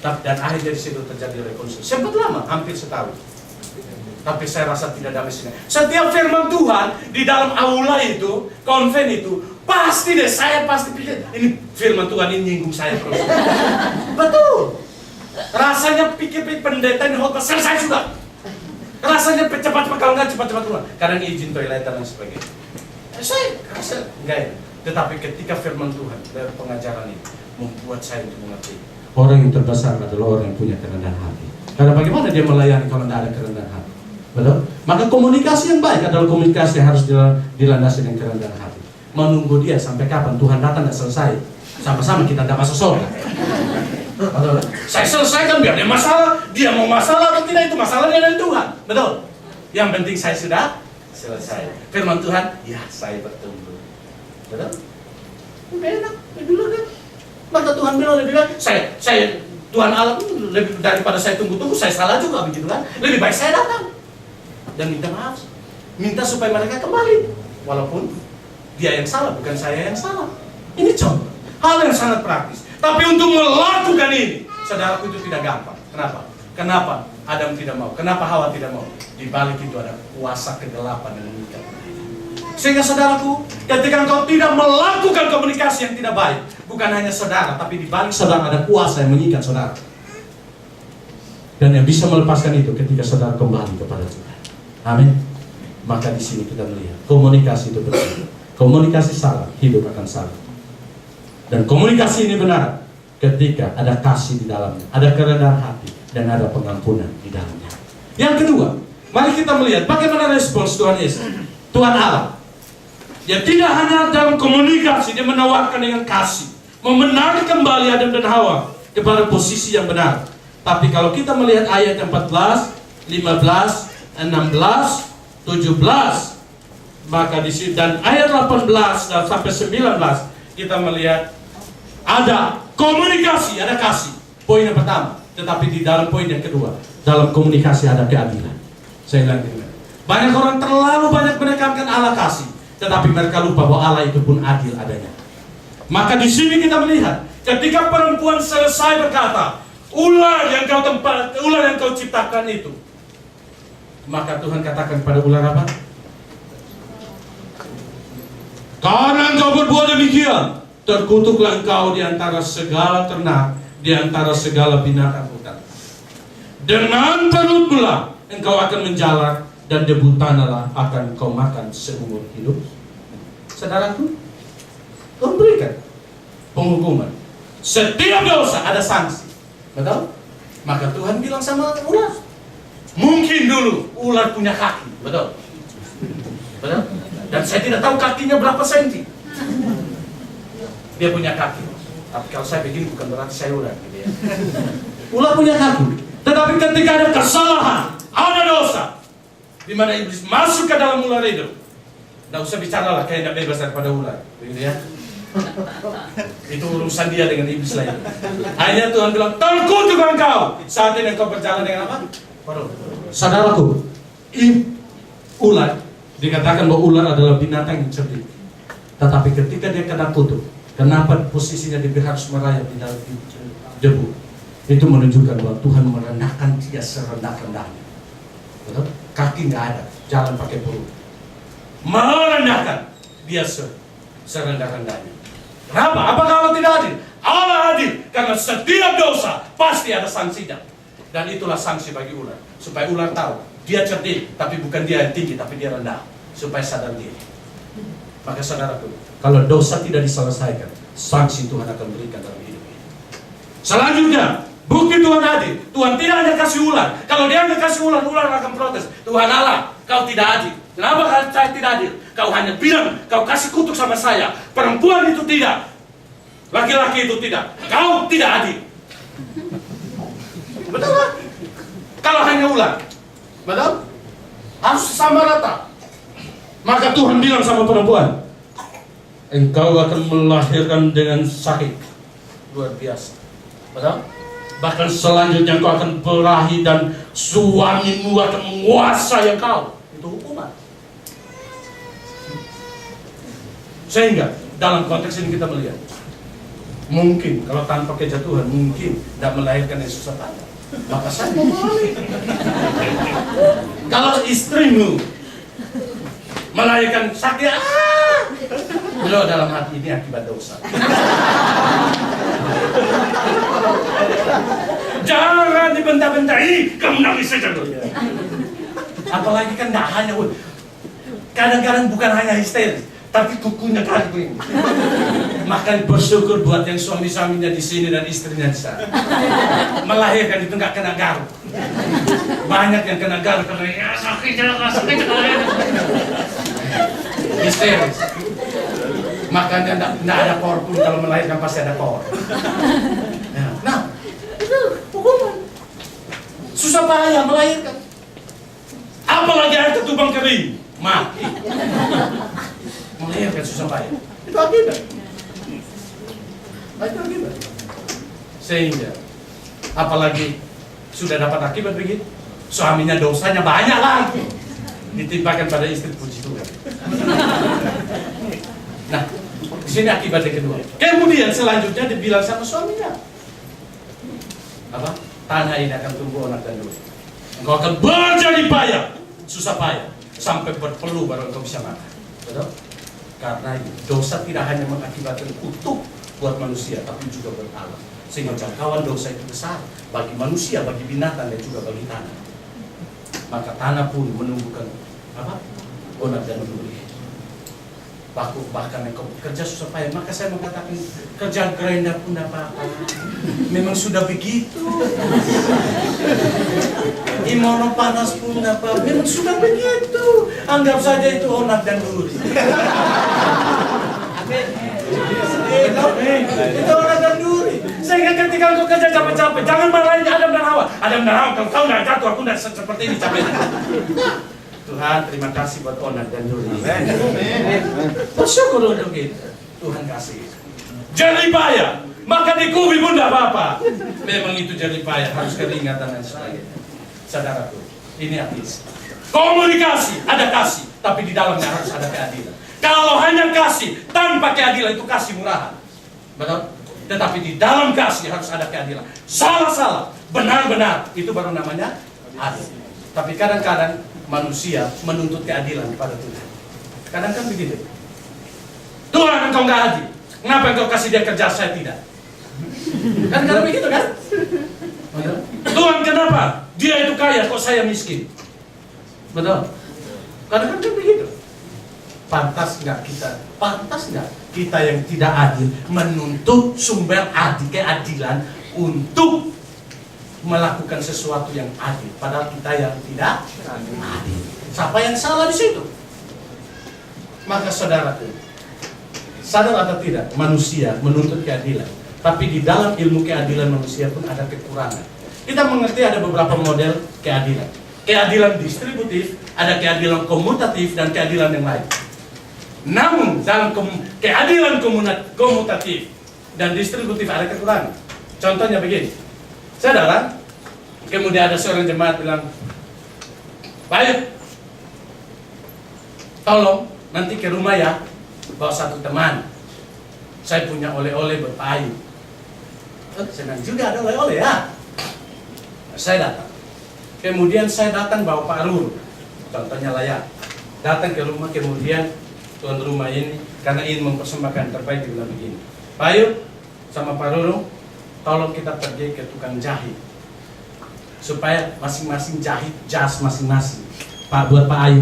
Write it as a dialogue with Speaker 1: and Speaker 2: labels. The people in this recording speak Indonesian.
Speaker 1: Dan akhirnya di situ terjadi rekonsiliasi. Sempat lama, hampir setahun. Tapi saya rasa tidak damai sini. Setiap firman Tuhan di dalam aula itu, konven itu, pasti deh, saya pasti pikir, ini firman Tuhan ini nyinggung saya terus. Betul. Rasanya pikir pendeta ini khotbah selesai sudah. Rasanya cepat-cepat, kalau nggak cepat-cepat keluar. Kadang izin toilet dan sebagainya. Saya rasa enggak ya. Tetapi ketika firman Tuhan dari pengajaran ini membuat saya untuk mengerti. Orang yang terbesar adalah orang yang punya kerendahan hati. Karena bagaimana dia melayani kalau tidak ada kerendahan hati? Betul? Maka komunikasi yang baik adalah komunikasi yang harus dilandasi dengan kerendahan hati. Menunggu dia sampai kapan Tuhan datang tidak selesai. Sama-sama kita tidak masuk surga. Betul? Saya selesaikan biar dia masalah. Dia mau masalah atau tidak itu masalahnya dengan Tuhan. Betul? Yang penting saya sudah selesai. Firman Tuhan, ya saya bertumbuh. Betul? Lebih enak, lebih lega. Maka Tuhan bilang lebih baik. Saya Tuhan Allah lebih daripada saya tunggu-tunggu, saya salah juga begitu kan? Lebih baik saya datang dan minta maaf, minta supaya mereka kembali, walaupun dia yang salah, bukan saya yang salah. Ini contoh hal yang sangat praktis. Tapi untuk melakukan ini, saudaraku, itu tidak gampang. Kenapa? Kenapa Adam tidak mau? Kenapa Hawa tidak mau? Di balik itu ada kuasa kegelapan yang mengikat. Sehingga saudaraku, ketika engkau tidak melakukan komunikasi yang tidak baik, bukan hanya saudara, tapi di balik saudara ada kuasa yang mengikat saudara. Dan yang bisa melepaskan itu ketika saudara kembali kepada Tuhan. Amin. Maka di sini kita melihat komunikasi itu benar. Komunikasi salah, hidup akan salah. Dan komunikasi ini benar ketika ada kasih di dalamnya, ada kerendahan hati, dan ada pengampunan di dalamnya. Yang kedua, mari kita melihat bagaimana respons Tuhan Yesus, Tuhan Allah. Dia tidak hanya dalam komunikasi, dia menawarkan dengan kasih, memenarik kembali Adam dan Hawa kepada posisi yang benar. Tapi kalau kita melihat ayat 14, 15, 16, 17, maka di sini dan ayat 18 dan sampai 19 kita melihat ada komunikasi, ada kasih. Poin yang pertama, tetapi di dalam poin yang kedua, dalam komunikasi ada keadilan. Saya bilang gitu. Banyak orang terlalu banyak menekankan Allah kasih, tetapi mereka lupa bahwa Allah itu pun adil adanya. Maka di sini kita melihat ketika perempuan selesai berkata, ular yang kau ciptakan itu, maka Tuhan katakan kepada ular apa? Karena engkau berbuat demikian, terkutuklah engkau di antara segala ternak, di antara segala binatang hutan. Dengan perut pula engkau akan menjalar, dan debu tanahlah akan kau makan seumur hidup. Saudaraku, Tuhan berikan penghukuman. Setiap dosa ada sanksi. Betul? Maka Tuhan bilang sama ular, mungkin dulu ular punya kaki. Betul? Betul? Dan saya tidak tahu kakinya berapa senti. Dia punya kaki. Tapi kalau saya begini bukan berarti saya ular gitu ya. Ular punya kaki. Tetapi ketika ada kesalahan, ada dosa, di mana iblis masuk ke dalam ular itu, tidak usah bicara lah kayak tidak bebas daripada ular, begitu ya. Itu urusan dia dengan iblis lain. Hanya Tuhan bilang, terkutuk engkau saat ini engkau berjalan dengan apa? Saudaraku, ular dikatakan bahwa ular adalah binatang yang cerdik. Tetapi ketika dia kena kutuk, kenapa posisinya dia harus merayap di dalam debu? Itu menunjukkan bahwa Tuhan merendahkan dia serendah-rendahnya. Betul? Kaki nggak ada, jalan pakai perut. Merendahkan dia serendah-rendahnya. Kenapa? Apakah Allah tidak adil? Allah adil karena setiap dosa pasti ada sanksinya. Dan itulah sanksi bagi ular, supaya ular tahu dia cerdik, tapi bukan dia yang tinggi, tapi dia rendah, supaya sadar diri. Maka saudaraku, kalau dosa tidak diselesaikan, sanksi Tuhan akan berikan dalam hidup ini. Selanjutnya, bukti Tuhan adil. Tuhan tidak hanya kasih ular. Kalau dia hanya kasih ular, ular akan protes. Tuhan Allah, kau tidak adil. Kenapa saya tidak adil? Kau hanya bilang, kau kasih kutuk sama saya. Perempuan itu tidak. Laki-laki itu tidak. Kau tidak adil. Betul kan? Kalau hanya ular, betul? Harus sama rata. Maka Tuhan bilang sama perempuan, engkau akan melahirkan dengan sakit. Luar biasa. Betul? Bahkan selanjutnya engkau akan berahi dan suamimu akan menguasai engkau. Itu hukuman. Sehingga dalam konteks ini kita melihat, Mungkin, kalau tanpa kejatuhan, mungkin tidak melahirkan yang susah payah. Maka saya mau balik. Kalau istrimu melahirkan sakit, beliau dalam hati ini akibat dosa. Jangan dibentak-bentak, kamu nangis saja dulu. Apalagi kan tidak hanya, kadang-kadang bukan hanya histeris, tapi kukunya kagum. Maka bersyukur buat yang suami-suaminya di sini dan istrinya di sana. Melahirkan itu nggak kena garuk. Banyak yang kena garuk karena ya sakit. Histeris. Makanya nggak ada kor pun kalau melahirkan pasti ada kor. Nah, itu hukuman. Susah payah melahirkan. Apalagi air ketubang kering, mati. Melahirkan susah payah. Itu akibat. Itu akibat. Sehingga, apalagi sudah dapat akibat begitu, suaminya dosanya banyak lagi. Ditimpakan pada istri, puji Tuhan. Nah, di sini akibat yang kedua. Kemudian selanjutnya dibilang sama suaminya, apa? Tanah ini akan tumbuh anak dan duri. Engkau akan berjadi payah, susah payah, sampai berpeluh baru engkau bisa makan. Betul? Karena dosa tidak hanya mengakibatkan kutuk buat manusia, tapi juga buat alam. Sehingga jangkauan dosa itu besar bagi manusia, bagi binatang, dan juga bagi tanah. Maka tanah pun menumbuhkan apa? Onak dan duri. Bahkan engkau bekerja susah payah. Maka saya mengatakan kerja grinder pun tidak apa-apa. Memang sudah begitu. Imono panas pun tidak apa-apa. Memang sudah begitu. Anggap saja itu onak dan duri. Itu onak dan duri. Sehingga ketika engkau kerja capek-capek, jangan marahin Adam dan Hawa. Adam dan Hawa, kalau kau tidak jatuh, aku tidak seperti ini capeknya. Tuhan, terima kasih buat onak dan duri. Bersyukur untuk itu. Tuhan kasih. Jerih payah, maka dikubur pun tidak apa-apa. Memang itu jerih payah, harus keringatan dan sebagainya. Saudaraku, ini artis. Komunikasi, ada kasih, tapi di dalamnya harus ada keadilan. Kalau hanya kasih, tanpa keadilan itu kasih murahan. Betul? Tetapi di dalam kasih harus ada keadilan. Salah-salah, benar-benar, itu baru namanya adil. Tapi kadang-kadang manusia menuntut keadilan kepada Tuhan. Kadang kan begitu. Tuhan, engkau nggak adil. Kenapa engkau kasih dia kerja, saya tidak? Kan kadang begitu kan? Tuhan, kenapa dia itu kaya, kok saya miskin? Betul? Kadang kan begitu. Pantas nggak kita yang tidak adil menuntut sumber keadilan untuk melakukan sesuatu yang adil, padahal kita yang tidak adil. Siapa yang salah di situ? Maka saudaraku, sadar atau tidak, manusia menuntut keadilan, tapi di dalam ilmu keadilan manusia pun ada kekurangan. Kita mengerti ada beberapa model keadilan. Keadilan distributif, ada keadilan komutatif, dan keadilan yang lain. Namun dalam keadilan komutatif dan distributif ada kekurangan. Contohnya begini. Saudara, kemudian ada seorang jemaat bilang, baik, tolong nanti ke rumah ya, bawa satu teman. Saya punya oleh-oleh buat Pak Ayu. Senang juga ada oleh-oleh ya. Saya datang. Kemudian saya datang bawa Pak Ruru, contohnya layak. Datang ke rumah, kemudian tuan rumah ini karena ingin mempersembahkan terbaik dibilang begini, Pak Ayu sama Pak Ruru, tolong kita pergi ke tukang jahit supaya masing-masing jahit jas masing-masing. Pak, buat Pak Ayu